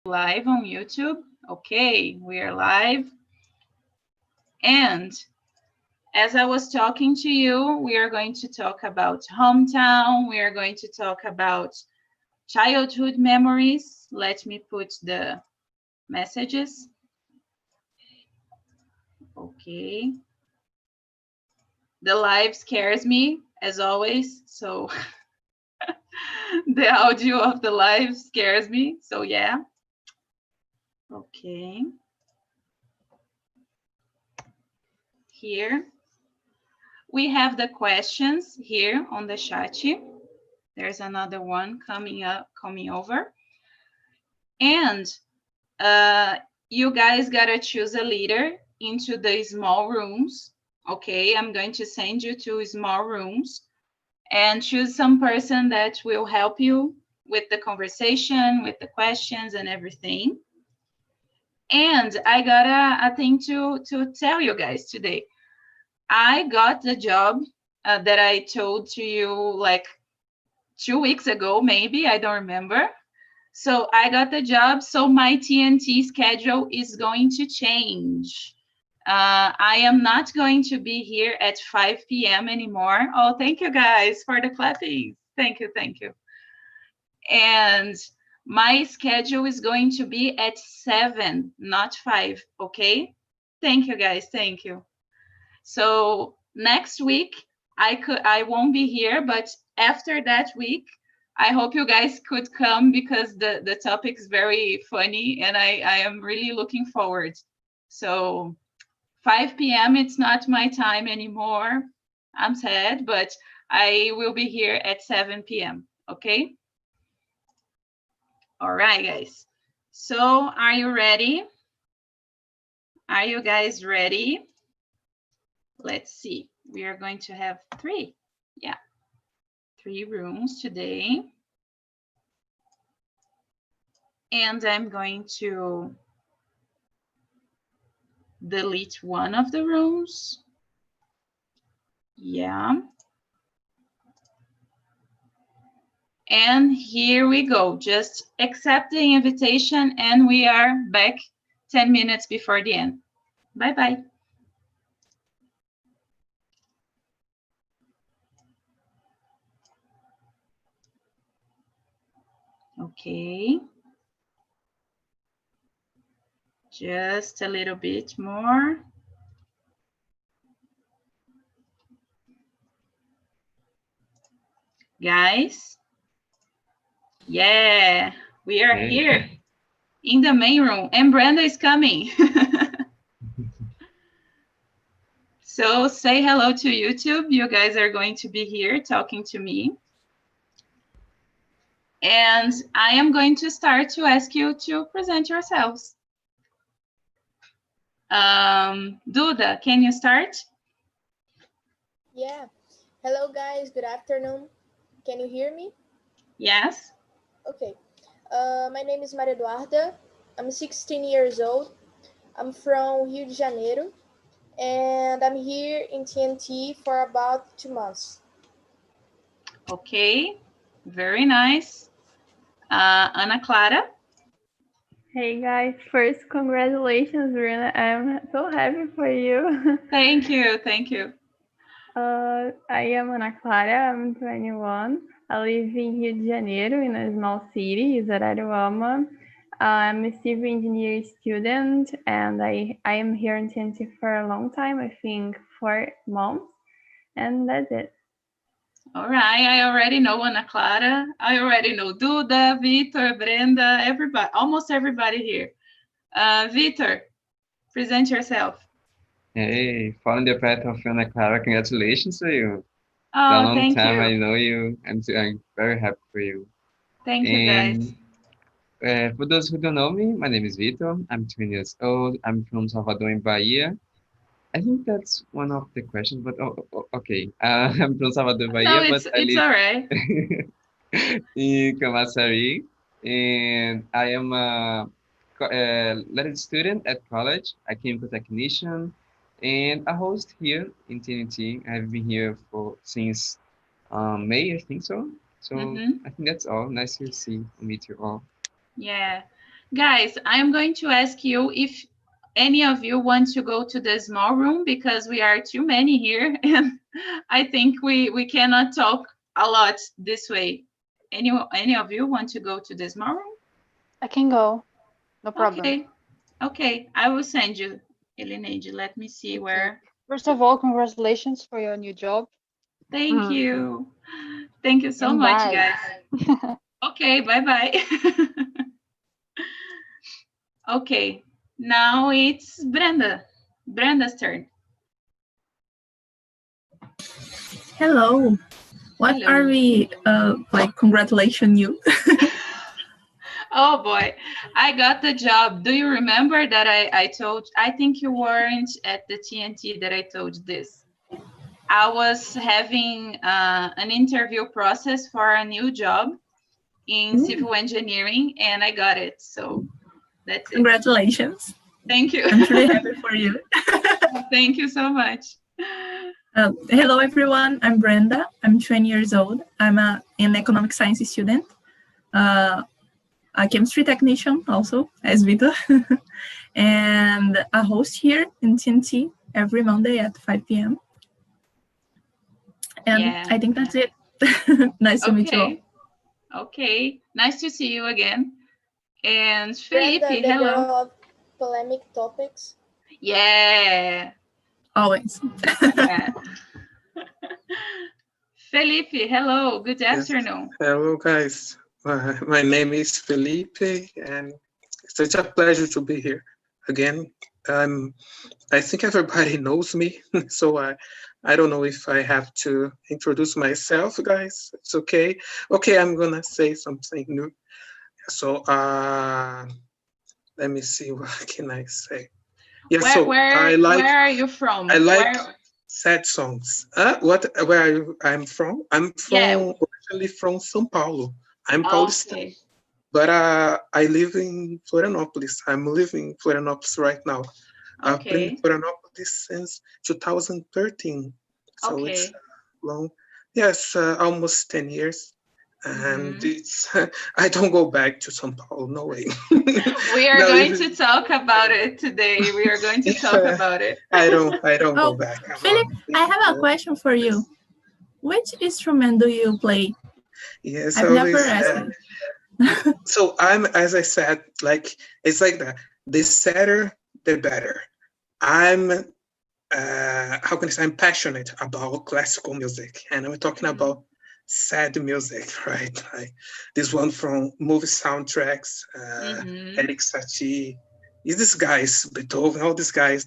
Live on YouTube. Okay, we are live. And as I was talking to you, we are going to talk about hometown. We are going to talk about childhood memories. Let me put the messages. Okay. The live scares me, as always. So the audio of the live scares me. So yeah. Okay. Here we have the questions here on the chat. There's another one coming over. And you guys gotta choose a leader into the small rooms. Okay, I'm going to send you to small rooms and choose some person that will help you with the conversation, with the questions and everything. And I got a thing to tell you guys today. I got the job that I told to you like 2 weeks ago, maybe, I don't remember. So I got the job, so my TNT schedule is going to change. I am not going to be here at 5 p.m. anymore. Oh, thank you guys for the clapping. Thank you, thank you. And my schedule is going to be at 7, not 5, okay? Thank you guys, thank you. So next week, I won't be here, but after that week, I hope you guys could come because the topic is very funny and I am really looking forward. So 5 p.m. it's not my time anymore. I'm sad, but I will be here at 7 p.m. Okay? All right, guys. So are you ready? Are you guys ready? Let's see. We are going to have 3. Yeah. 3 rooms today. And I'm going to delete one of the rooms. Yeah. And here we go. Just accept the invitation and we are back 10 minutes before the end. Bye-bye. Okay. Just a little bit more. Guys. Yeah, we are here in the main room and Brenda is coming. So say hello to YouTube. You guys are going to be here talking to me. And I am going to start to ask you to present yourselves. Duda, can you start? Yeah. Hello, guys. Good afternoon. Can you hear me? Yes. Okay. My name is Maria Eduarda. I'm 16 years old. I'm from Rio de Janeiro, and I'm here in TNT for about 2 months. Okay. Very nice. Ana Clara. Hey guys, first congratulations, Rina. I'm so happy for you. Thank you, thank you. I am Ana Clara, I'm 21. I live in Rio de Janeiro in a small city, Araruama. I'm a civil engineer student and I am here in TNT for a long time, I think 4 months, and that's it. All right, I already know Ana Clara. I already know Duda, Vitor, Brenda, everybody, almost everybody here. Vitor, present yourself. Hey, following the path of Ana Clara, congratulations to you. It's a Oh, long thank time you. I know you. I'm very happy for you. Thank you, guys. And for those who don't know me, my name is Vitor. I'm 20 years old. I'm from Salvador in Bahia. I think that's one of the questions, but okay. I'm from Salvador, No, Bahia, but I it's live all right. in Camaçari, and I am a letter student at college, a chemical technician, and a host here in TNT. I've been here for since May, I think so. So I think that's all. Nice to see and meet you all. Yeah. Guys, I'm going to ask you if any of you want to go to the small room because we are too many here and I think we cannot talk a lot this way. Any of you want to go to the small room? I can go. No problem. Okay. Okay, I will send you, Elineide. Let me see Okay. where. First of all, congratulations for your new job. Thank you. Thank you so And much, bye. guys. Okay, bye-bye. Okay, now it's Brenda. Brenda's turn. Hello. What Hello. are we like congratulating you? Oh boy, I got the job. Do you remember that I think you weren't at the TNT that I told this. I was having an interview process for a new job in civil engineering and I got it. So that's it. Congratulations. Thank you. I'm really happy for you. Thank you so much. Hello, everyone. I'm Brenda. I'm 20 years old. I'm an economic science student, a chemistry technician also, as Vito, and a host here in TNT every Monday at 5 p.m. And Yeah. I think that's it. Nice to meet you all. Okay. Nice to see you again. And Felipe, Brenda, the hello. girl of polemic topics. Yeah. Always. Yeah. Felipe, hello. Good afternoon. Hello, guys. My name is Felipe, and it's such a pleasure to be here again. I think everybody knows me, so I don't know if I have to introduce myself, guys. It's okay. Okay, I'm gonna say something new. So, let me see. What can I say? Yeah. Where are you from? I like sad songs. Where are you? I'm from? I'm from originally from Sao Paulo. I'm Paulista, but I live in Florianópolis. I'm living in Florianópolis right now. I've been in Florianópolis since 2013, so it's long. Yes, almost 10 years. And it's I don't go back to Sao Paulo, no way. We are going to talk about it today. We are going to talk about it. I don't go back. Philip, I have a question for you. Which instrument do you play? Yes, I've never asked. So as I said, like it's like that. The sadder, the better. I'm how can I say? I'm passionate about classical music, and I'm talking about sad music, right? Like this one from movie soundtracks, Eric Satie, these guys, Beethoven, all these guys.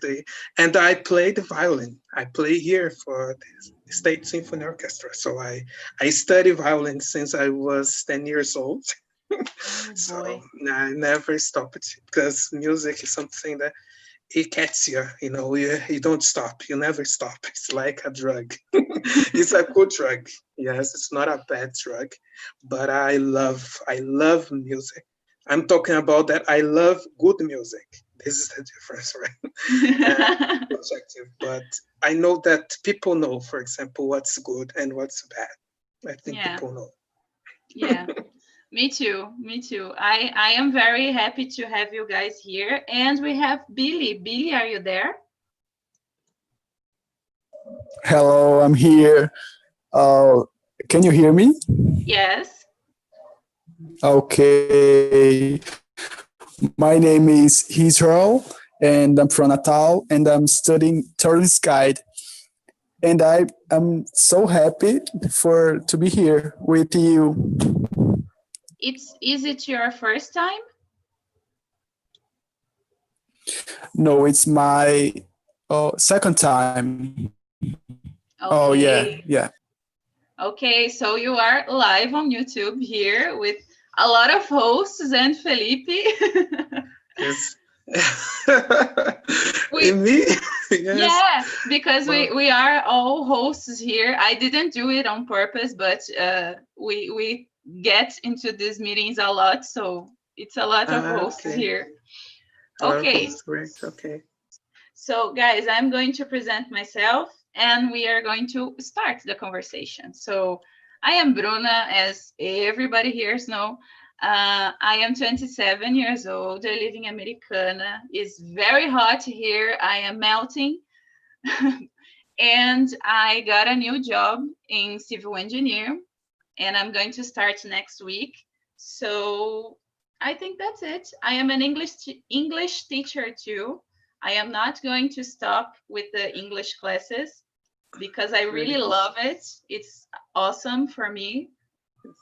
And I play the violin. I play here for the State Symphony Orchestra. So I study violin since I was 10 years old. So I never stopped because music is something that it gets you, you don't stop, you never stop. It's like a drug. It's a good drug. Yes, it's not a bad drug, but I love music. I'm talking about that. I love good music. This is the difference, right? But I know that people know, for example, what's good and what's bad. I think people know. Yeah. Me too. I am very happy to have you guys here. And we have Billy. Billy, are you there? Hello, I'm here. Can you hear me? Yes. Okay. My name is Israel, and I'm from Natal, and I'm studying tourist guide. And I am so happy to be here with you. Is it your first time? No, it's my second time. Okay. Oh, yeah. Okay, so you are live on YouTube here with a lot of hosts and Felipe. Yes. Me? Yes. Yeah, because we are all hosts here. I didn't do it on purpose, but we get into these meetings a lot, so it's a lot of hosts here. Okay. That's great. Okay. So guys, I'm going to present myself and we are going to start the conversation. So I am Bruna, as everybody here knows. I am 27 years old. I live in Americana. It's very hot here. I am melting. And I got a new job in civil engineer, and I'm going to start next week. So I think that's it. I am an English teacher too. I am not going to stop with the English classes because I really love it. It's awesome for me.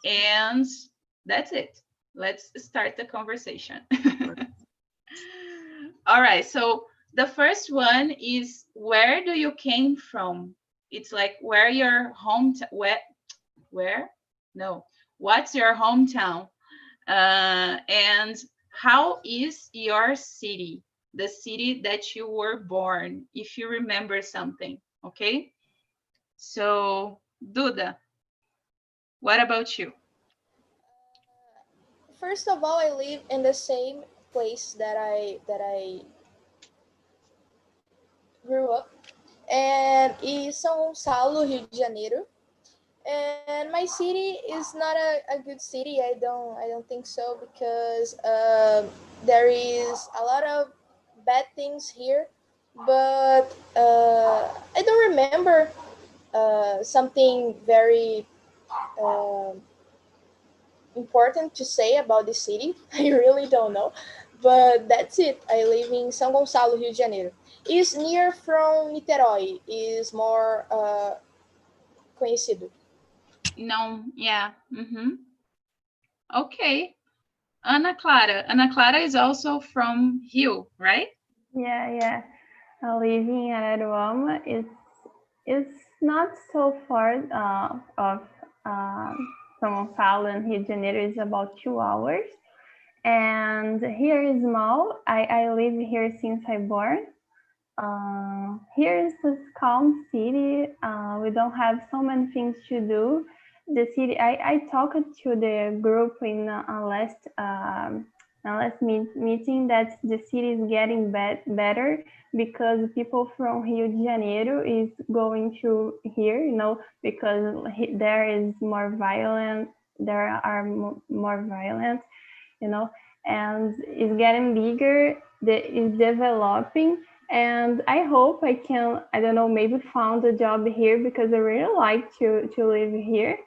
And that's it. Let's start the conversation. All right. So the first one is, where do you came from? It's like, where your hometown, where? No. What's your hometown? And how is your city? The city that you were born, if you remember something. Okay. So, Duda, what about you? First of all, I live in the same place that I grew up, and is São Paulo, Rio de Janeiro. And my city is not a good city. I don't think so, because there is a lot of bad things here. But I don't remember something very uh, important to say about the city. I really don't know. But that's it. I live in São Gonçalo, Rio de Janeiro. It's near from Niterói. Is more conhecido. No, yeah. Okay. Ana Clara. Ana Clara is also from Rio, right? Yeah. I live in Araruama. It's not so far of São Paulo and Rio de Janeiro. It's about 2 hours. And here is small. I live here since I born. Here is a calm city. We don't have so many things to do. The city. I talked to the group in last meeting that the city is getting better because people from Rio de Janeiro is going to here, because there is more violent. There are more violent, and it's getting bigger. It's developing, and I hope I can, I don't know, maybe found a job here because I really like to live here,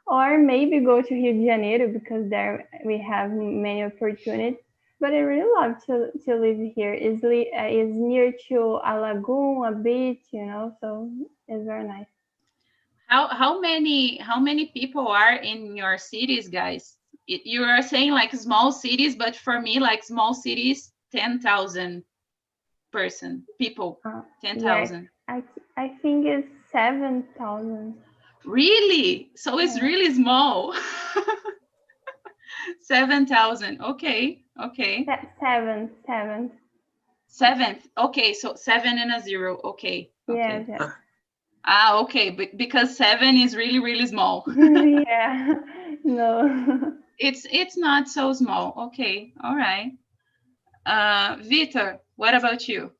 or maybe go to Rio de Janeiro because there we have many opportunities. But I really love to live here. It's near to a lagoon, a beach, so it's very nice. How many people are in your cities, guys? You are saying like small cities, but for me, like small cities, 10,000 people, 10,000. Yeah, I think it's 7,000. Really? So it's really small. 7,000. Okay. Seven. Seventh. Okay, so 7 and a 0. Okay. Yeah. Okay, because 7 is really, really small. Yeah. No. It's not so small. Okay. All right. Vitor, what about you?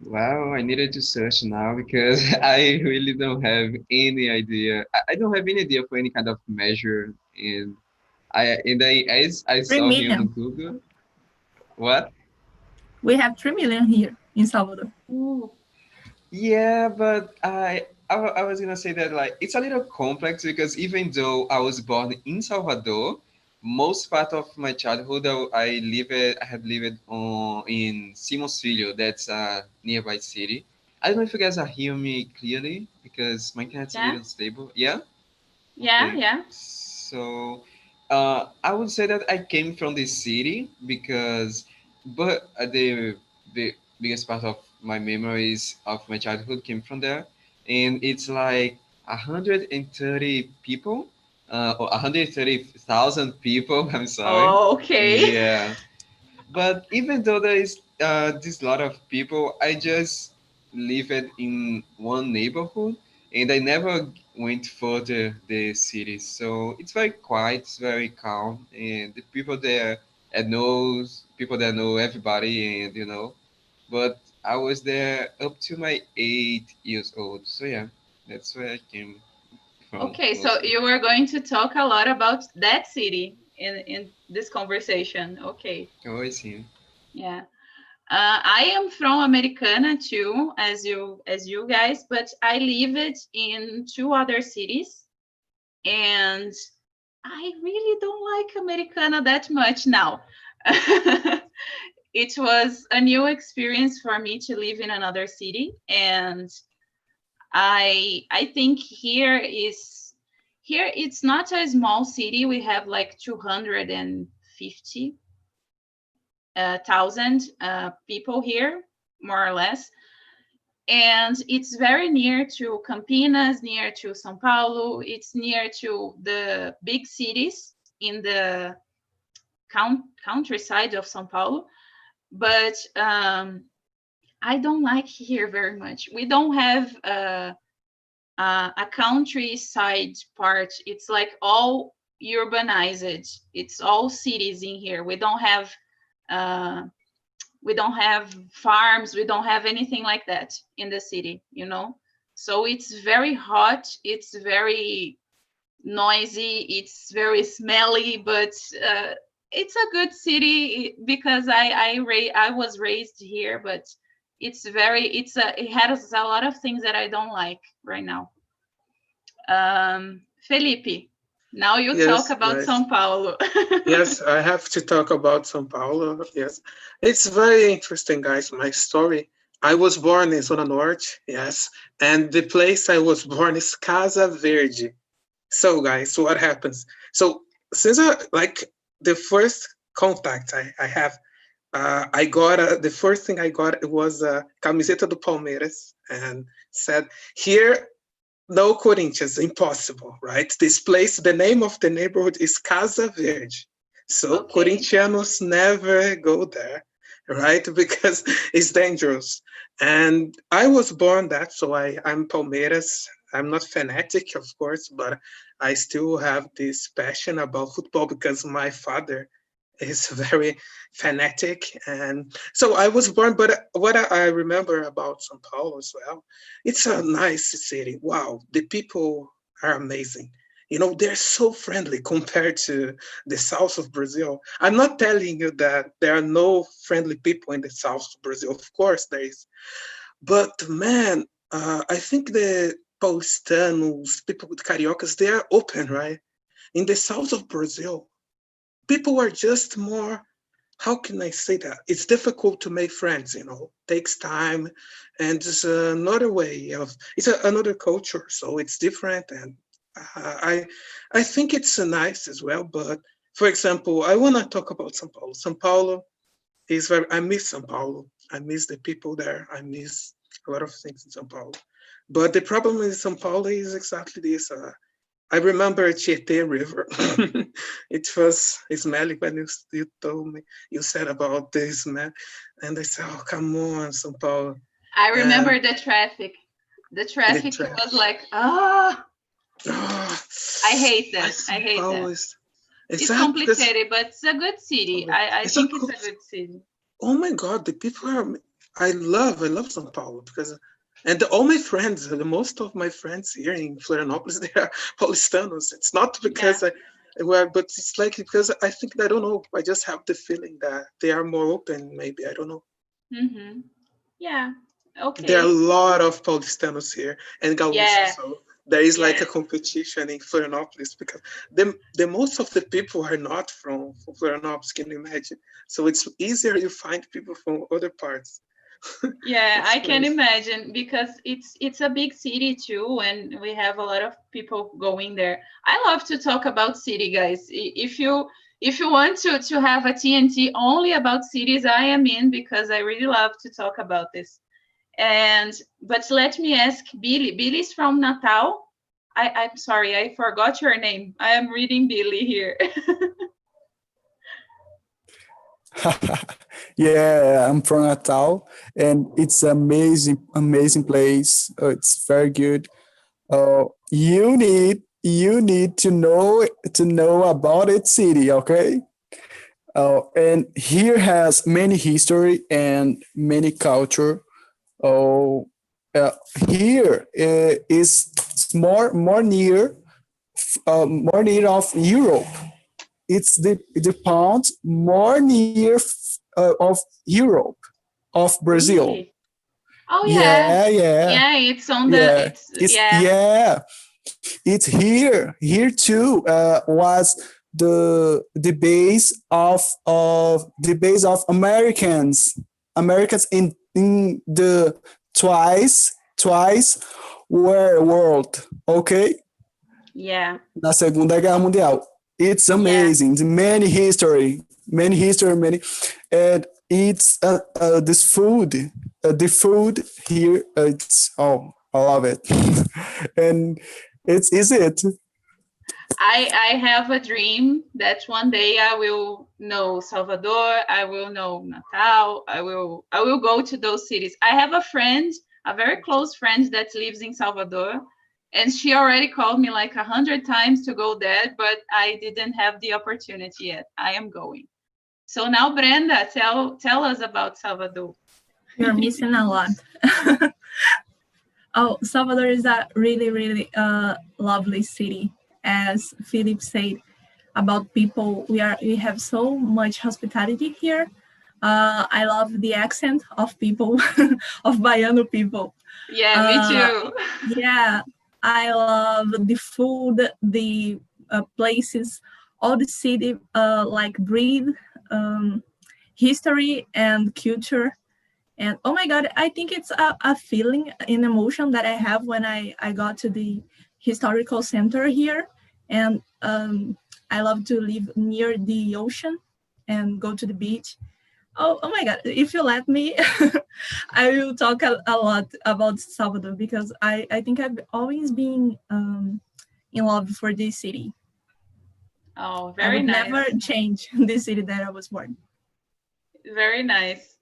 Wow, I needed to search now because I really don't have any idea. I don't have any idea for any kind of measure. As I 3 saw here on million. Google. What? We have 3 million here in Salvador. Ooh. Yeah, but I was gonna say that like it's a little complex because even though I was born in Salvador, most part of my childhood I have lived in Simões Filho, that's a nearby city. I don't know if you guys are hearing me clearly because my internet's a Yeah. little stable. Yeah? Yeah, Okay. yeah. So, I would say that I came from the city because, but the biggest part of my memories of my childhood came from there, and it's like 130 people, or 130,000 people. I'm sorry. Oh, okay. Yeah. But even though there is this lot of people, I just lived in one neighborhood and I never went further the city. So it's very quiet, it's very calm, and the people there people that know everybody, and But I was there up to my 8 years old. So yeah, that's where I came Okay, so mostly. you are going to talk a lot about that city in this conversation. Okay, Oh, I see. yeah. I am from Americana too, as you guys, but I lived in two other cities, and I really don't like Americana that much now. It was a new experience for me to live in another city, and I think here it's not a small city. We have like 250 thousand people here, more or less, and it's very near to Campinas, near to Sao Paulo. It's near to the big cities in the countryside of Sao Paulo, but I don't like here very much. We don't have a countryside part. It's like all urbanized. It's all cities in here. Uh, we don't have farms. We don't have anything like that in the city. So it's very hot. It's very noisy. It's very smelly, but it's a good city because I was raised here, but it has a lot of things that I don't like right now. Felipe, now you talk Yes, about guys. São Paulo. Yes, I have to talk about Sao Paulo. Yes, it's very interesting, guys. My story. I was born in Zona Norte, yes, and the place I was born is Casa Verde. So, guys, what happens? So, since like the first contact I have, I got the first thing I got was a camiseta do Palmeiras and said, "Here no Corinthians, impossible, right? This place, the name of the neighborhood is Casa Verde. So Okay. Corinthianos never go there, right? Because it's dangerous. And I was born that, so I'm Palmeiras. I'm not fanatic, of course, but I still have this passion about football because my father is very fanatic. And so I was born, but what I remember about Sao Paulo as well, it's a nice city. Wow, the people are amazing. They're so friendly compared to the south of Brazil. I'm not telling you that there are no friendly people in the south of Brazil. Of course, there is. But man, I think the Paulistanos, people with Cariocas, they are open, right? In the south of Brazil, people are just more, how can I say that? It's difficult to make friends, takes time. And it's another way of, another culture. So it's different. And I think it's nice as well. But for example, I want to talk about Sao Paulo. Sao Paulo is very, I miss Sao Paulo. I miss the people there. I miss a lot of things in Sao Paulo. But the problem with Sao Paulo is exactly this. I remember Tietê River. It was smelly when you told me, you said about this, man. And I said, oh, come on, São Paulo. I And remember the traffic. The the traffic was trash. like, Oh, I hate I that. I São hate Paulo that. is, It's exactly because complicated, but it's a good city. I it's a think it's good, a good city. oh my God, the people are, I love São Paulo because, and all my friends, the most of my friends here in Florianopolis, they are Paulistanos. It's not Yeah. because but it's like because I think, I don't know, I just have the feeling that they are more open, maybe, I don't know. Mm-hmm. Yeah. There are a Okay. lot of Paulistanos here and Gaúchos, Yeah. so there is like a Yes. competition in Florianopolis because the most of the people are not from Florianopolis, can you imagine? So it's easier you find people from other parts. Yeah, It's I can crazy. imagine because it's a big city too, and we have a lot of people going there. I love to talk about city, guys. If you want to have a TNT only about cities, I am in because I really love to talk about this. And but let me ask Billy. Billy's from Natal. I'm sorry, I forgot your name. I am reading Billy here. Yeah, I'm from Natal, and it's amazing, amazing place. It's very good. You need to know about its city, okay? And here has many history and many culture. Oh, uh, here is more near. more near of Europe. It's the pound more near of Europe, of Brazil. Really? Oh yeah. Yeah, yeah, Yeah, it's on the yeah. it's It's yeah. yeah. It's here. Here too was the base of Americans in the twice world. Okay, Yeah. na Segunda Guerra Mundial. It's Yeah. amazing. It's many history, many, and it's this food. The food here, it's I love it, and it's is it. I have a dream that one day I will know Salvador, I will know Natal, I will go to those cities. I have a friend, a very close friend that lives in Salvador, and she already called me like 100 times to go there, but I didn't have the opportunity yet. I am going. So now, Brenda, tell us about Salvador. You're missing a lot. Oh, Salvador is a really, really lovely city. As Philip said about people, we have so much hospitality here. I love the accent of people, of Baiano people. Yeah, me Uh, too. yeah, I love the food, the places, all the city like breathe history and culture. And oh my God, I think it's a feeling, an emotion that I have when I got to the historical center here. And I love to live near the ocean and go to the beach. Oh my God, if you let me, I will talk a lot about Salvador because I think I've always been in love for this city. Oh, I very would never nice. change this city that I was born. Very nice.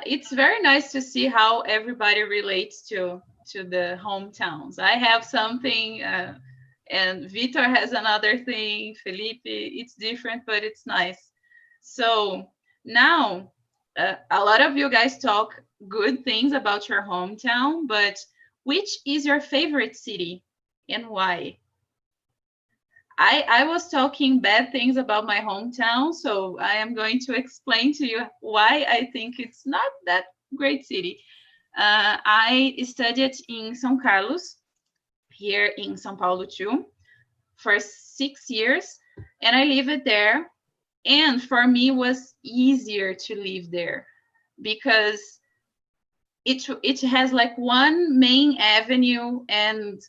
It's very nice to see how everybody relates to the hometowns. I have something, and Vitor has another thing. Felipe, it's different, but it's nice. So now, a lot of you guys talk good things about your hometown, but which is your favorite city and why? I was talking bad things about my hometown, so I am going to explain to you why I think it's not that great city. I studied in São Carlos, here in Sao Paulo too, for 6 years, and I lived there. And for me, it was easier to live there because it has like one main avenue, and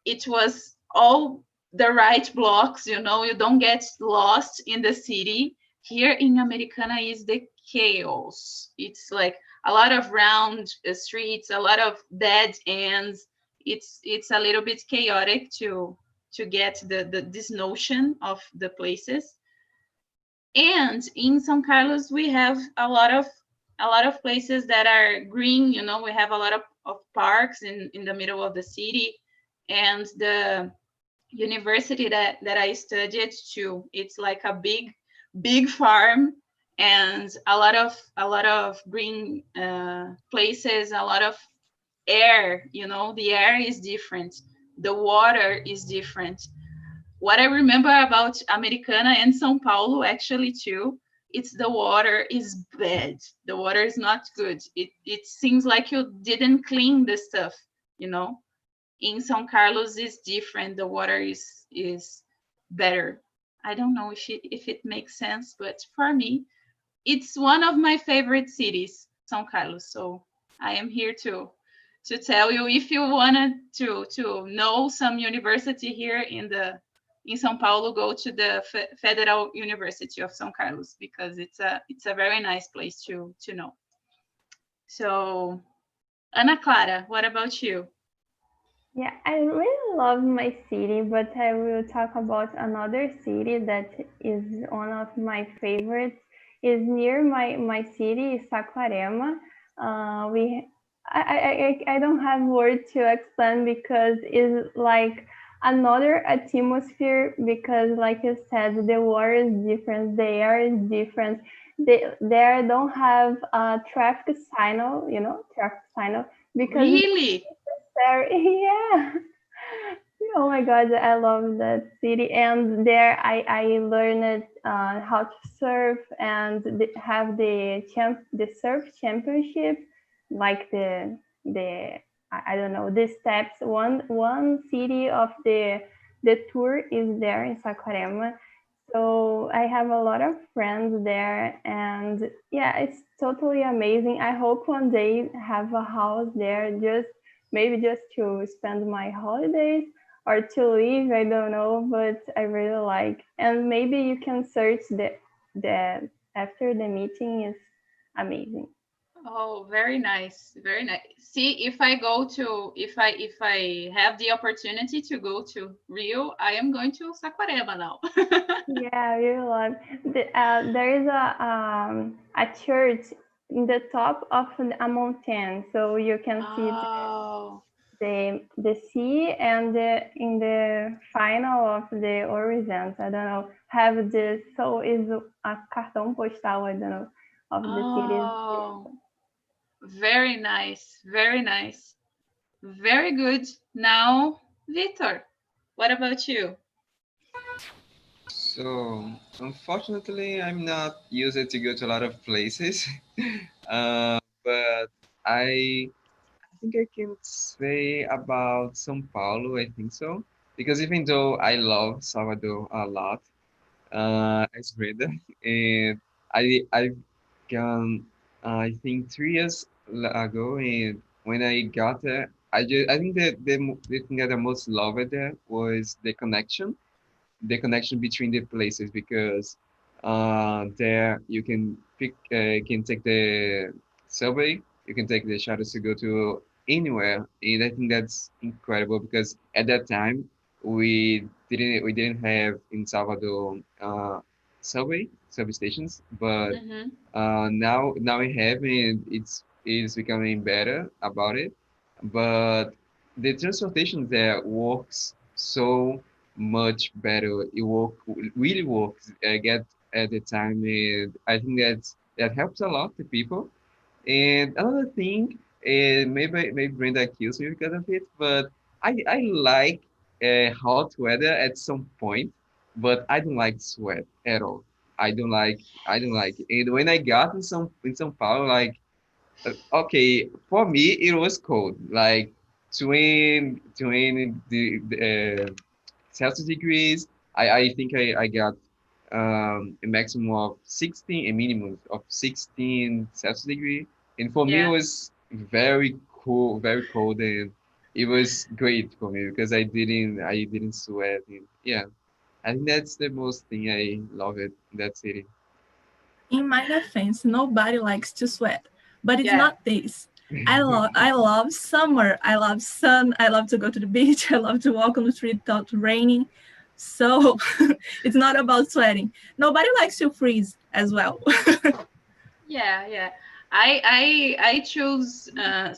it was all the right blocks, you don't get lost in the city. Here in Americana is the chaos. It's like a lot of round streets, a lot of dead ends. It's a little bit chaotic to get the this notion of the places. And in São Carlos we have a lot of places that are green. We have a lot of parks in the middle of the city. And the university that I studied to, it's like a big farm, and a lot of green places, a lot of air. The air is different, the water is different. What I remember about Americana and São Paulo actually too, it's the water is bad. The water is not good. It seems like you didn't clean the stuff, you know in São Carlos is different. The water is better. I don't know if it makes sense, but for me, it's one of my favorite cities, São Carlos. So I am here to tell you, if you wanted to know some university here in São Paulo, go to the Federal University of São Carlos, because it's a very nice place to know. So Ana Clara, what about you? Yeah, I really love my city, but I will talk about another city that is one of my favorites. Is near my city, Saquarema. We I don't have words to explain because it's like another atmosphere, because like you said, the water is different, the air is different. There don't have a traffic signal, traffic signal, because Really? there, yeah, Oh my God, I love that city. And there I learned how to surf and have the surf championship, like the I don't know the steps. One city of the tour is there in Saquarema. So I have a lot of friends there, and yeah, it's totally amazing. I hope one day have a house there, just maybe just to spend my holidays or to live. I don't know, but I really like. And maybe you can search the after the meeting is amazing. Oh, very nice. Very nice. See, if I have the opportunity to go to Rio, I am going to Saquarema now. Yeah, we love. There is a church in the top of a mountain, so you can see Oh, the sea and in the final of the horizons. I don't know. Have this, so is a cartão postal. I don't know of the cities. oh, very nice. Very nice. Very good. Now, Victor, what about you? So, unfortunately, I'm not used to go to a lot of places, but I think I can say about Sao Paulo. I think so because even though I love Salvador a lot, as Brenda, and I've gone I think 3 years ago, and when I got there, I think that the thing that I most loved there was the connection between the places because there you can can take the subway, you can take the shuttles to go to anywhere, and I think that's incredible because at that time we didn't have in Salvador subway stations, but Mm-hmm. now we have, and it's becoming better about it, but the transportation there works so much better. Really works. I get at the time, and I think that helps a lot to people. And another thing, maybe Brenda accused me because of it, but I like hot weather at some point, but I don't like sweat at all. I don't like it. And when I got in São Paulo, like okay, for me it was cold, like 20 Celsius degrees. I think I got a maximum of 16, a minimum of 16 Celsius degree. And for me, it Yeah. was very cold, and it was great for me because I didn't sweat. And yeah, I think that's the most thing I love it in that city. In my defense, nobody likes to sweat, but it's Yeah. not this. I love summer. I love sun. I love to go to the beach. I love to walk on the street without raining. So it's not about sweating. Nobody likes to freeze as well. Yeah, yeah. I choose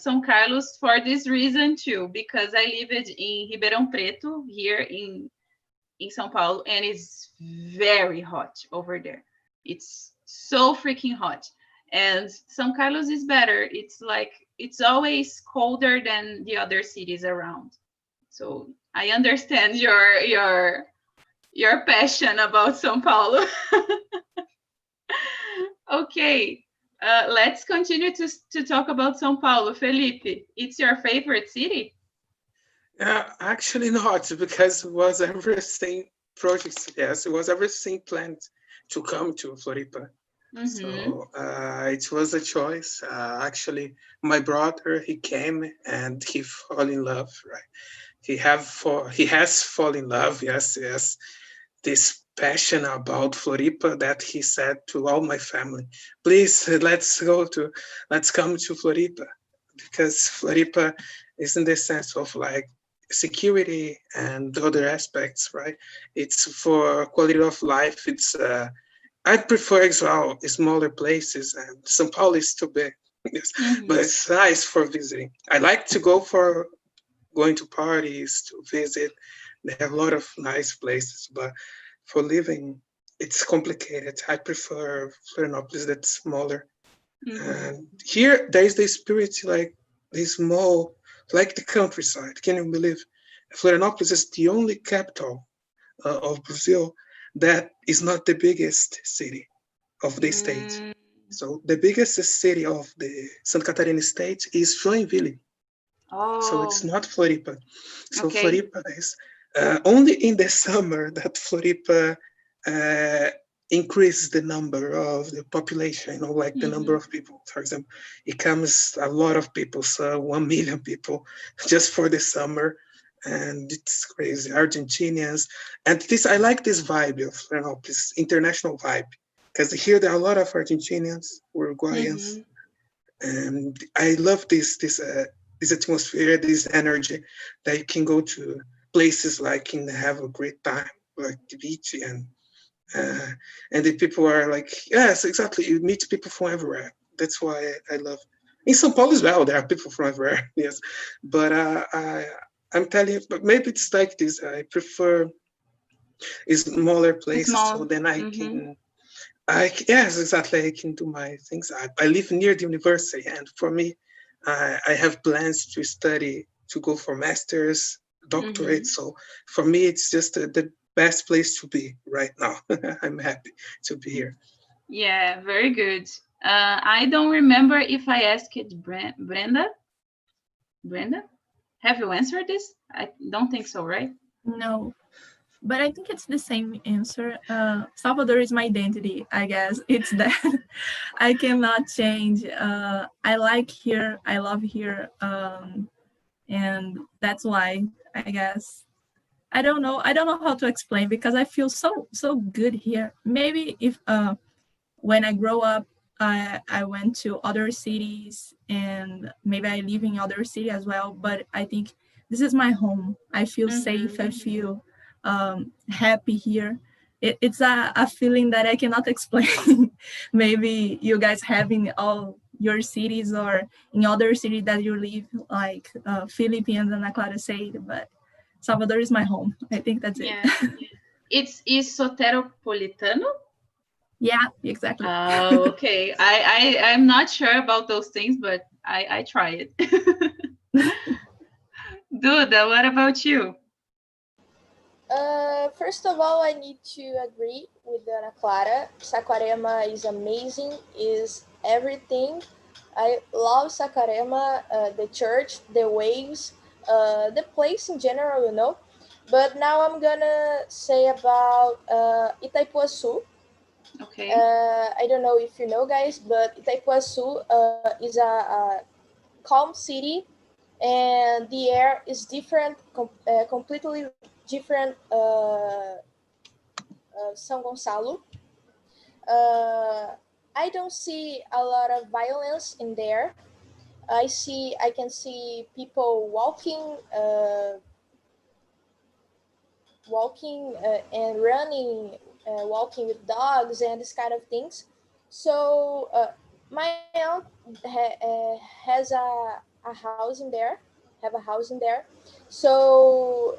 São Carlos for this reason too, because I lived in Ribeirão Preto here in São Paulo, and it's very hot over there. It's so freaking hot. And São Carlos is better. It's like it's always colder than the other cities around. So I understand your passion about São Paulo. Okay, let's continue to talk about São Paulo. Felipe, it's your favorite city? Actually not, because it was everything projects. Yes, it was everything planned to come to Floripa. Mm-hmm. So it was a choice. Actually, my brother, he came and he fell in love. Right, he has fallen in love. Yes, yes. This passion about Floripa that he said to all my family, please let's come to Floripa, because Floripa is in the sense of like security and other aspects, right? It's for quality of life. I prefer as well smaller places, and São Paulo is too big. Yes, Mm-hmm. but it's nice for visiting. I like to go for going to parties, to visit. They have a lot of nice places, but for living, it's complicated. I prefer Florianopolis that's smaller. Mm-hmm. And here, there is the spirit like the small, like the countryside. Can you believe? Florianópolis is the only capital of Brazil that is not the biggest city of the state. Mm, So the biggest city of the Santa Catarina state is Joinville. So it's oh, not Floripa. So okay. Floripa is only in the summer that Floripa uh, increases the number of the population, like the number Mhm. of people. For example, it comes a lot of people, so 1 million people just for the summer. And it's crazy. Argentinians. And this, I like this vibe of Florianopolis, international vibe. Because here there are a lot of Argentinians, Uruguayans, Mhm. and I love this atmosphere, this energy that you can go to places like and have a great time, like the beach, uh, and the people are like, yes, exactly. You meet people from everywhere. That's why I love. In Sao Paulo as well, there are people from everywhere. Yes, but I'm telling you, but maybe it's like this. I prefer smaller places so Small. then I Mhm. can yes, exactly. I can do my things. I live near the university, and for me, I have plans to study to go for masters, doctorate. Mhm. So for me, it's just the best place to be right now. I'm happy to be here. Yeah, very good. I don't remember if I asked Brenda. Brenda, have you answered this? I don't think so, right? No, but I think it's the same answer. Salvador is my identity, I guess. It's that I cannot change. I like here, I love here, and that's why I guess I don't know how to explain because I feel so good here. Maybe if when I grow up, I went to other cities and maybe I live in other city as well. But I think this is my home. I feel safe. Mhm. I feel happy here. It's a feeling that I cannot explain. Maybe you guys have in all your cities or in other cities that you live, like Philippines and Clara said, but Salvador is my home. I think that's it. Yeah. It's is soteropolitano. Yeah, exactly. Oh, okay. I'm not sure about those things, but I try it. Duda, what about you? First of all, I need to agree with Ana Clara. Saquarema is amazing, is everything. I love Saquarema, the church, the waves, the place in general. But now I'm gonna say about Itaipu Su. Okay. I don't know if you know, guys, but Itaipu Su is a calm city, and the air is different, completely different. São Gonçalo. Uh, I don't see a lot of violence in there. I can see people walking and running, walking with dogs and this kind of things. So my aunt has a house in there, have a house in there. So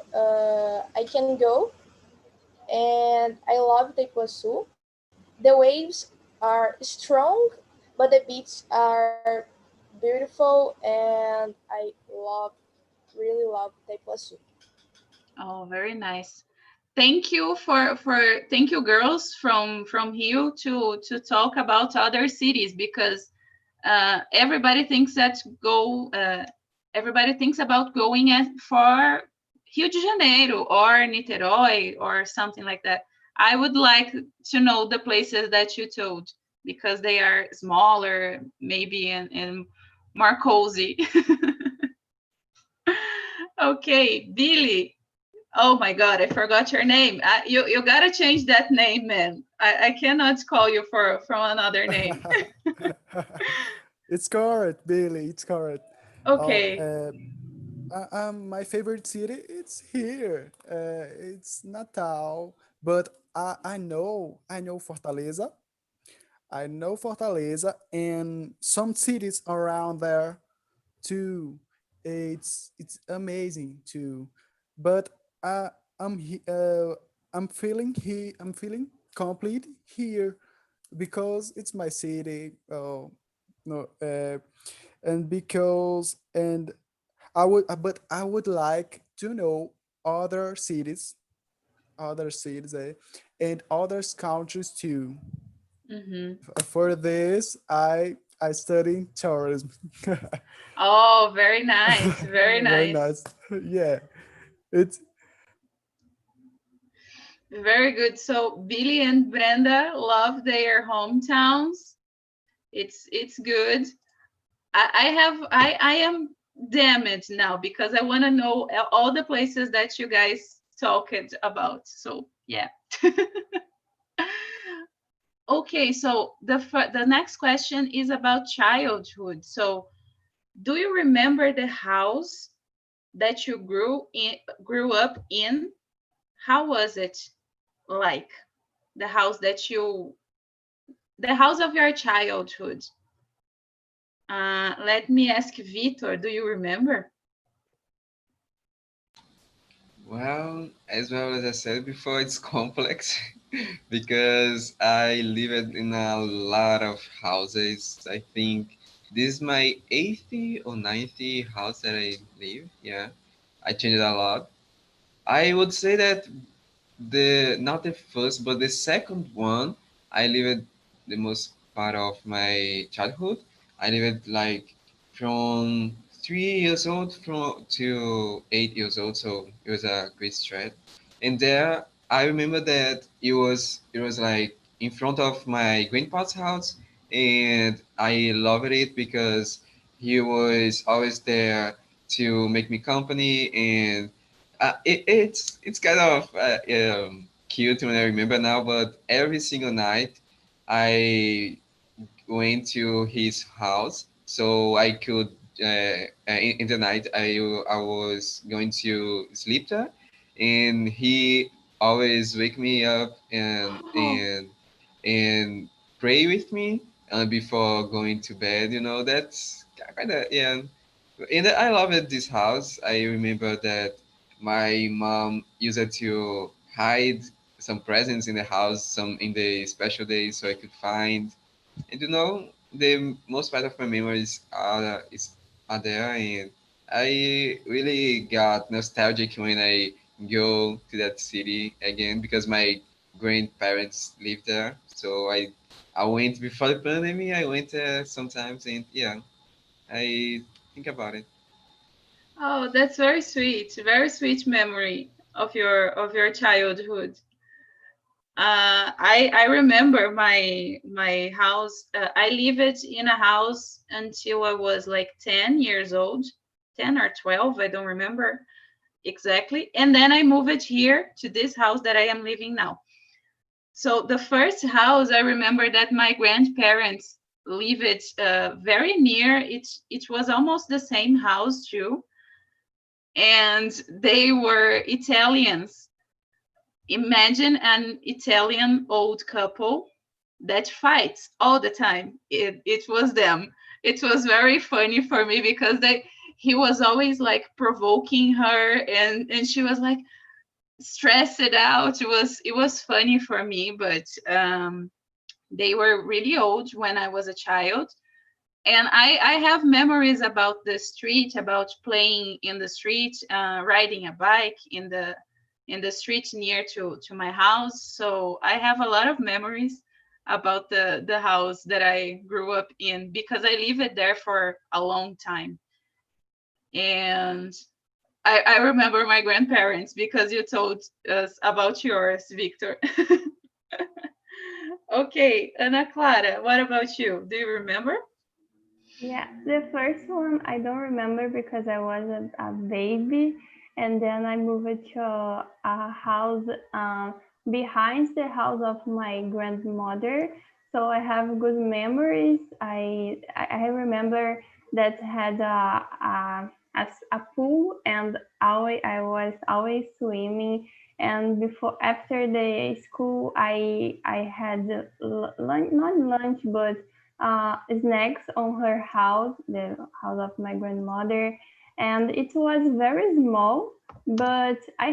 I can go, and I love Taipuaçu. The waves are strong, but the beaches are beautiful, and I really love Taipuaçu. Oh, very nice. Thank you for thank you girls from Rio to talk about other cities because everybody thinks that go everybody thinks about going for Rio de Janeiro or Niterói or something like that. I would like to know the places that you told because they are smaller, maybe and more cozy. Okay, Billy. Oh my God, I forgot your name. You gotta change that name, man. I cannot call you from another name. It's correct, Billy. It's correct. Oh, Okay. my favorite city. It's here. It's Natal, but I know Fortaleza. I know Fortaleza and some cities around there too. It's amazing too, but uh, I'm feeling I'm feeling complete here because it's my city. Oh no, and because and I would but I would like to know other cities, and other countries too. For this, I study tourism. Oh, very nice. Very Very nice. nice. Yeah, it's Very good. So Billy and Brenda love their hometowns. It's good. I am damaged now because I want to know all the places that you guys talked about. So yeah. Okay, so the next question is about childhood. So do you remember the house that you grew up in? How was it like? The house that you the house of your childhood. Let me ask Vitor, do you remember? Well as I said before, it's complex because I lived in a lot of houses. I think this is my eighth or ninth house that I live. Yeah, I changed a lot. I would say that the not the first, but the second one, I lived the most part of my childhood. I lived like from 3 years old from to 8 years old, so it was a great stretch. And there, I remember that it was like in front of my grandpa's house, and I loved it because he was always there to make me company, and it's kind of cute when I remember now, but every single night I went to his house so I could in the night I was going to sleep there, and he always wake me up Oh, and pray with me before going to bed. That's kind of, yeah. And I love it, this house. I remember that my mom used it to hide some presents in the house, some in the special days, so I could find. And the most part of my memories are there, and I really got nostalgic when I go to that city again because my grandparents live there. So I went before the pandemic. I went sometimes, and yeah, I think about it. oh, that's very sweet. Very sweet memory of your childhood. I remember my house. I lived in a house until I was like 10 years old, 10 or 12. I don't remember exactly. And then I moved here to this house that I am living now. So the first house I remember that my grandparents lived very near. It was almost the same house too, and they were Italians. Imagine an Italian old couple that fights all the time. It was them. It was very funny for me because he was always like provoking her, and she was like stressed out. It was funny for me, but they were really old when I was a child. And I have memories about the street, about playing in the street, riding a bike in the street near to my house. So I have a lot of memories about the house that I grew up in because I lived there for a long time. And I remember my grandparents because you told us about yours, Victor. Okay, Ana Clara, what about you? Do you remember? Yeah, the first one I don't remember because I was a baby, and then I moved to a house behind the house of my grandmother. So I have good memories. I remember that had a pool, and I was always swimming. And before after the school, I had lunch, not lunch, but snacks on her house, the house of my grandmother, and it was very small, but I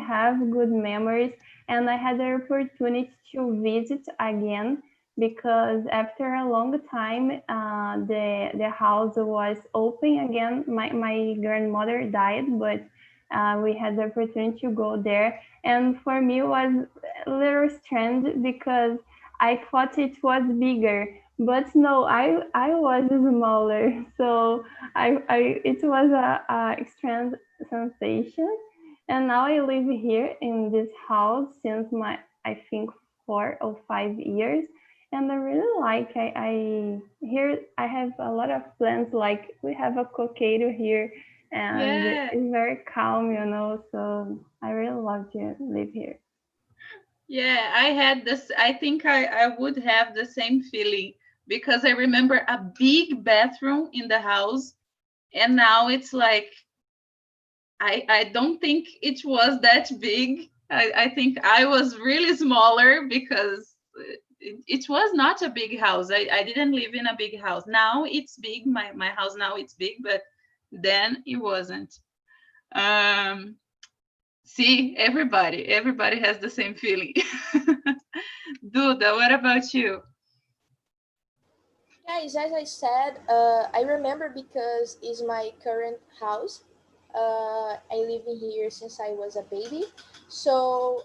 have good memories, and I had the opportunity to visit again because after a long time, the house was open again. My grandmother died, but we had the opportunity to go there. And for me, it was a little strange because I thought it was bigger, but no, I was smaller. So it was a strange sensation. And now I live here in this house since I think 4 or 5 years, and I really like. I here I have a lot of plants. Like we have a coqueiro here, and Yeah. it's very calm, you know. So I really love to live here. Yeah, I had this. I think I would have the same feeling because I remember a big bathroom in the house, and now it's like I don't think it was that big. I think I was really smaller because it was not a big house. I didn't live in a big house. Now it's big. My house now it's big, but then it wasn't. Um, See, everybody has the same feeling. Duda, what about you? Guys, as I said, I remember because it's my current house. I live in here since I was a baby. So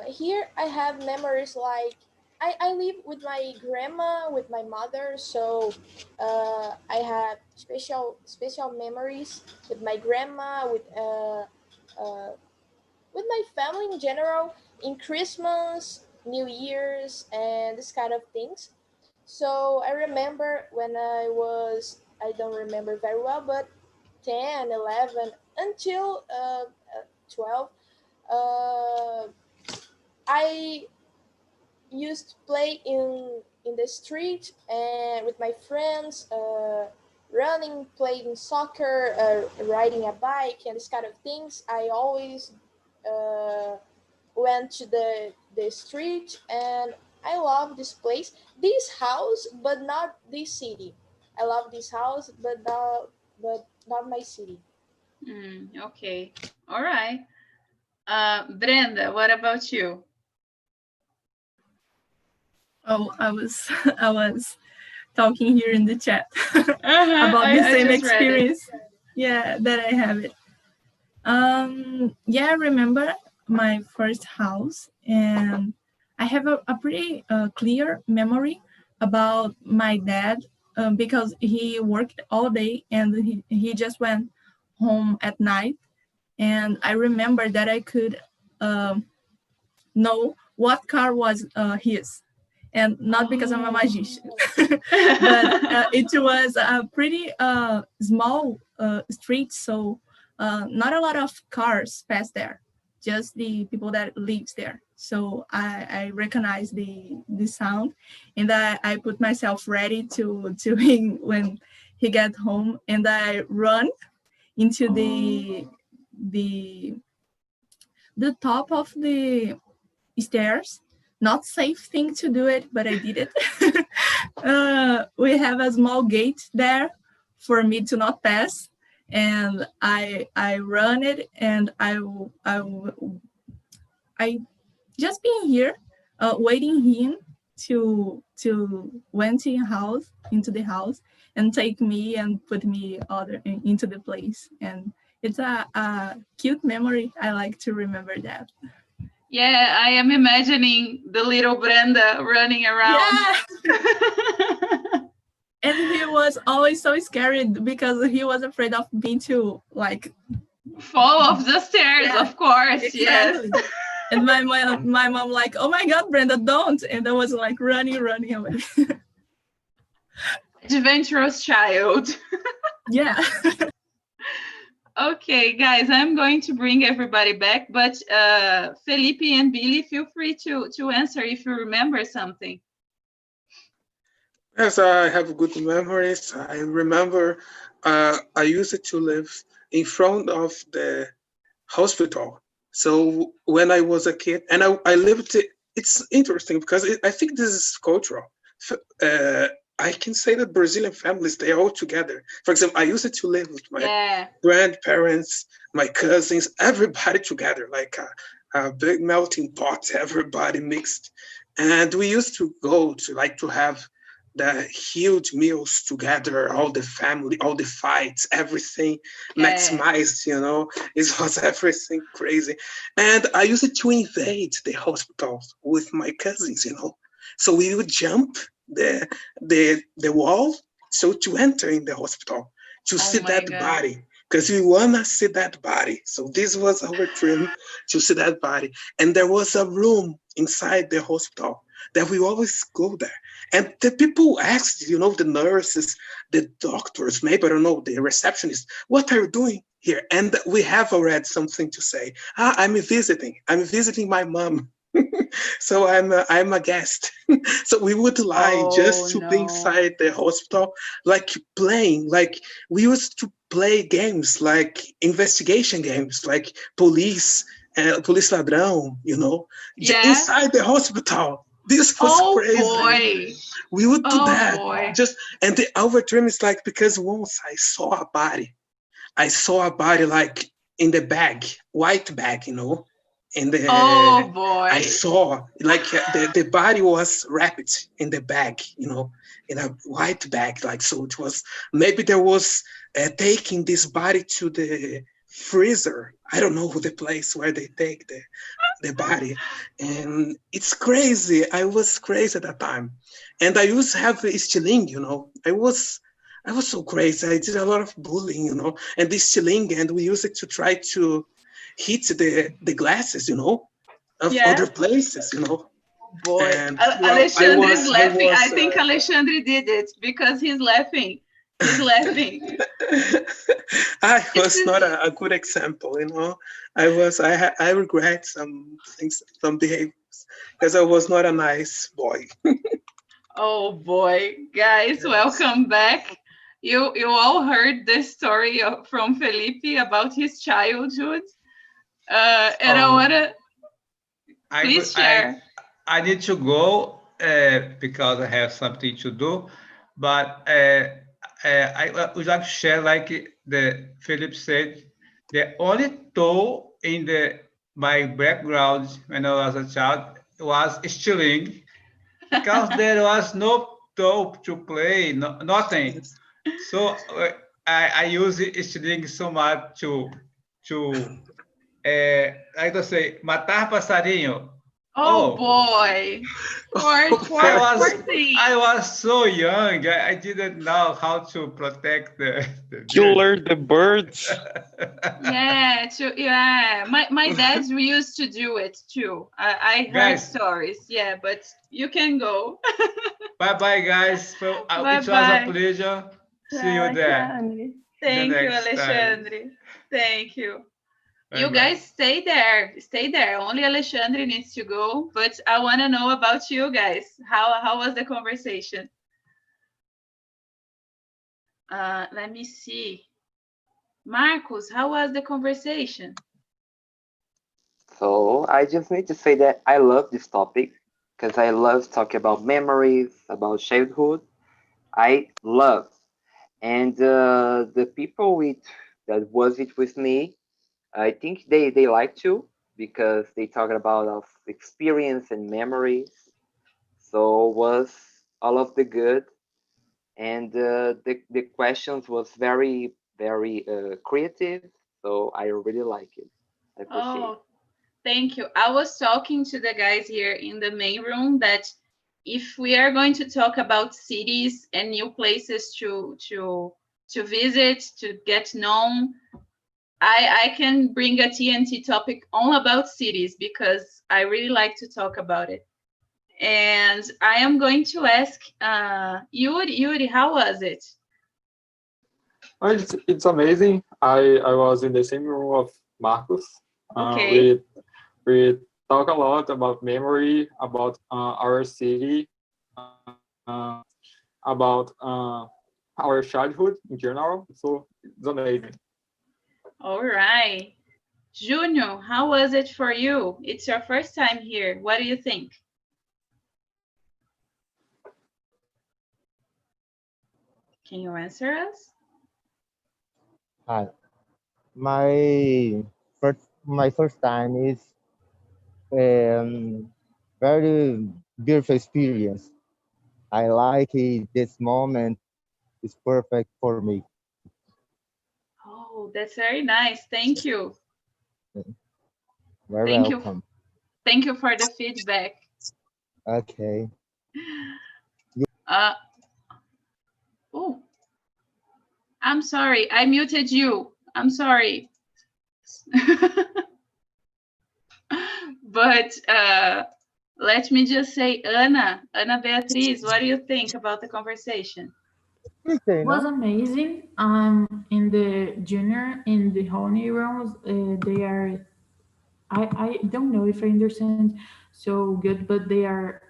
here I have memories like I live with my grandma, with my mother. So I have special memories with my grandma, uh, with my family in general, in Christmas, New Year's, and this kind of things. So I remember when I don't remember very well, but 10, 11, until 12, uh, I used to play in the street and with my friends, running, playing soccer, riding a bike, and this kind of things. I always uh, went to the street, and I love this place, this house, but not this city. I love this house, but not my city. Okay. All right. Brenda, what about you? Oh, I was I was talking here in the chat Uh-huh, about the I same just read it. experience. Yeah, that I have it. Yeah, I remember my first house, and I have a pretty clear memory about my dad, because he worked all day and he just went home at night. And I remember that I could um, know what car was his, and not because I'm a magician, but it was a pretty small street, so not a lot of cars pass there, just the people that lives there. So I recognize the sound, and I put myself ready to him when he get home, and I run into the the top of the stairs. Not safe thing to do it, but I did it. We have a small gate there for me to not pass, and I run it, and I just being here, waiting him to went into the house and take me and put me into the place, and it's a cute memory. I like to remember that. Yeah, I am imagining the little Brenda running around. Yeah. And he was always so scared because he was afraid of being too like Fall off the stairs, yeah, of course. exactly. Yes. And my mom like, oh my god, Brenda, don't. And I was like running away. Adventurous child. Yeah. Okay, guys, I'm going to bring everybody back, but Felipe and Billy, feel free to answer if you remember something. Yes, I have good memories. I remember I used to live in front of the hospital. So when I was a kid, and I lived, it's interesting because I think this is cultural. I can say that Brazilian families, they are all together. For example, I used to live with my grandparents, my cousins, everybody together, like a big melting pot, everybody mixed. And we used to go to have the huge meals together, all the family, all the fights, everything maximized, you know, it was everything crazy. And I used to invade the hospital with my cousins, you know. So we would jump the wall so to enter in the hospital to Oh see my that God. body because we wanna see that body. So this was our dream to see that body. And there was a room inside the hospital that we always go there. And the people asked, you know, the nurses, the doctors, maybe I don't know, the receptionist, what are you doing here? And we have already something to say. Ah, I'm visiting. I'm visiting my mom. So I'm a guest. So we would lie Oh just to be no. inside the hospital, like playing. Like we used to play games, like investigation games, like police ladrão, you know, Yeah. inside the hospital. This was Oh crazy. boy. We would do Oh that. boy. Just and our dream is like because once I saw a body. I saw a body like in the bag, white bag, you know, in the Oh I boy. saw like the body was wrapped in the bag, you know, in a white bag, like so it was maybe there was taking this body to the freezer. I don't know the place where they take the body, and it's crazy. I was crazy at that time, and I used to have a stiling, you know. I was so crazy. I did a lot of bullying, you know, and this stiling, and we used it to try to hit the glasses, you know, of Yeah. other places, you know. Boy. And well, I Alexandre is was I laughing. I was think Alexandre did it because he's laughing. He's laughing. I It's was not a good example, you know. I regret some things, some behaviors, because I was not a nice boy. oh boy. Guys, Yes. welcome back. You all heard the story from Felipe about his childhood. And I Um, wanna I go- please share. I need to go because I have something to do, but I would like to share, like the Philip said, the only tool in the my background when I was a child was stealing because there was no tool to play, no, nothing. Yes. So I use stealing so much to like to say matar passarinho. Oh Oh, boy. Poor, Of I poor, course. poor was I thing. was so young. I didn't know how to protect the bird. Killer the birds. Yeah. My dads we used to do it too. I heard Guys, stories. Yeah, but you can go. bye bye, guys. So, Bye it was a bye. pleasure. See you Tchau, there Alexandre. the Thank you, next time. Alexandre. Thank you. Bye You bye. guys stay there. Stay there. Only Alexandre needs to go, but I want to know about you guys. How was the conversation? Let me see. Marcos, how was the conversation? So I just need to say that I love this topic because I love talking about memories, about childhood. I love, and the people with that was it with me, I think they like to because they talk about of experience and memories. So was all of the good, and the questions was very creative. So I really like it. I appreciate it. Oh, thank you. I was talking to the guys here in the main room that if we are going to talk about cities and new places to visit, to get known, I can bring a TNT topic all about cities because I really like to talk about it. And I am going to ask Yuri, how was it? Well, it's amazing. I was in the same room of Marcus. Uh, Okay. we we talk a lot about memory, about our city, about our childhood in general. So it's amazing. All right. Junior, how was it for you? It's your first time here. What do you think? Can you answer us? Hi. My first time is very beautiful experience. I like it. This moment is perfect for me. Oh, that's very nice. Thank you. Very Thank you. welcome. Thank you for the feedback. Okay. Uh, oh, I'm sorry. I muted you. I'm sorry. But let me just say, Ana Beatriz, what do you think about the conversation? Was amazing. In the junior, in the honey rooms, they are. I don't know if I understand so good, but they are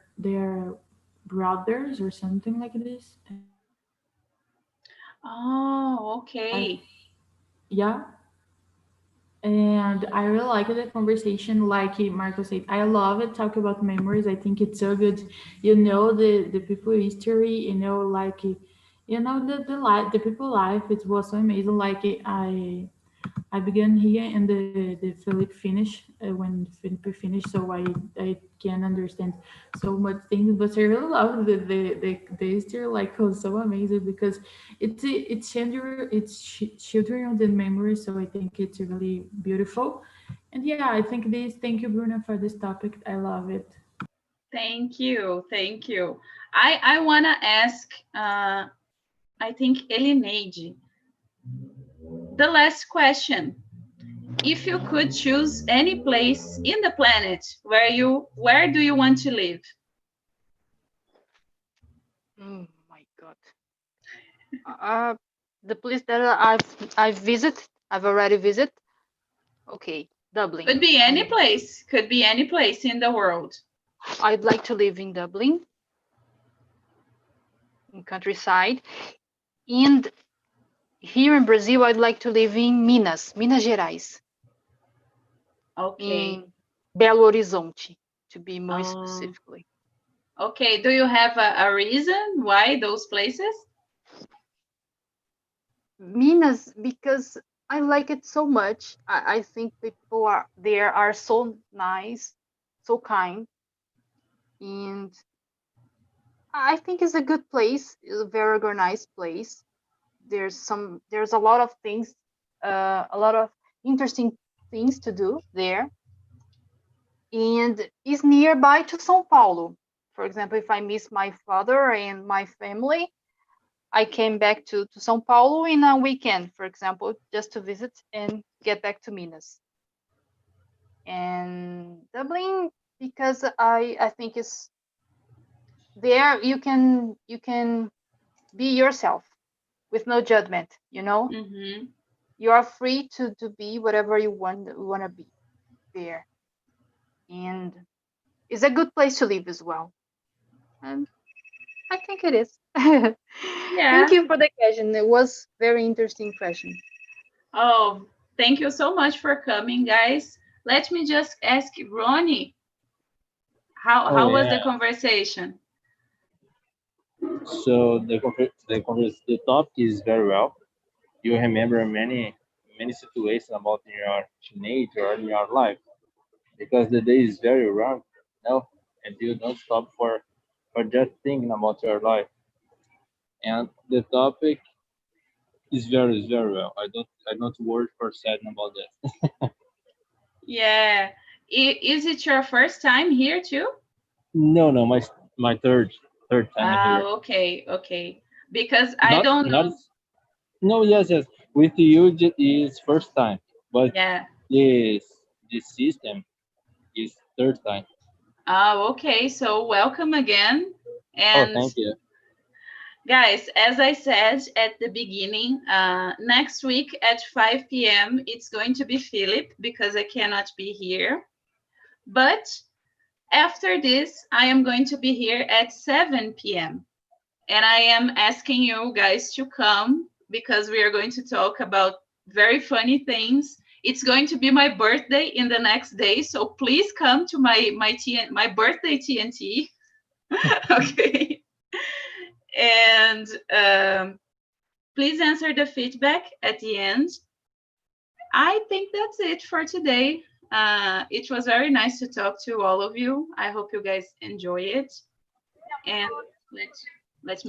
brothers or something like this. Oh, okay. Yeah, and I really like the conversation. Like Marco said, I love it. Talk about memories. I think it's so good. You know the people history. You know the life, the people life. It was so amazing. Like I began here and the Philip finish when Philip finished, so I can understand so much things. But I really love the history, like was so amazing because it's children of the memory. So I think it's really beautiful, and yeah, I think this. Thank you, Bruno, for this topic. I love it. Thank you. Thank you. I want to ask, I think, Elineide, the last question. If you could choose any place in the planet, where do you want to live? Oh my God. The place that I've already visited. Okay, Dublin. Could be any place. Could be any place in the world. I'd like to live in Dublin, in countryside. And here in Brazil, I'd like to live in Minas Gerais. Okay. In Belo Horizonte, to be more specifically. Okay. Do you have a reason why those places? Minas, because I like it so much. I think people there are so nice, so kind, and I think it's a good place. It's a very organized place. There's a lot of things, a lot of interesting things to do there, and is nearby to Sao Paulo. For example, if I miss my father and my family, I came back to Sao Paulo in a weekend, for example, just to visit and get back to Minas. And Dublin, because I think it's there you can be yourself with no judgment, you know? Mm-hmm. You are free to be whatever you want to be there. And it's a good place to live as well. And I think it is. Yeah. Thank you for the question. It was very interesting question. Oh, thank you so much for coming, guys. Let me just ask Ronnie, how was the conversation? So the topic is very well. You remember many situations about your teenage or in your life because the day is very long, no, and you don't stop for just thinking about your life. And the topic is very well. I don't worry for saying about that. Yeah. Is it your first time here too? No, my third time here. Okay, okay. Because I Not don't not know. no yes. With you is first time, but Yeah. this system is third time. Okay. So welcome again. Oh, And thank you. guys, as I said at the beginning, next week at 5 p.m., it's going to be Philip because I cannot be here. But after this, I am going to be here at 7 p.m. And I am asking you guys to come because we are going to talk about very funny things. It's going to be my birthday in the next day, so please come to my birthday TNT. Okay. And please answer the feedback at the end. I think that's it for today. It was very nice to talk to all of you. I hope you guys enjoy it. And Let let me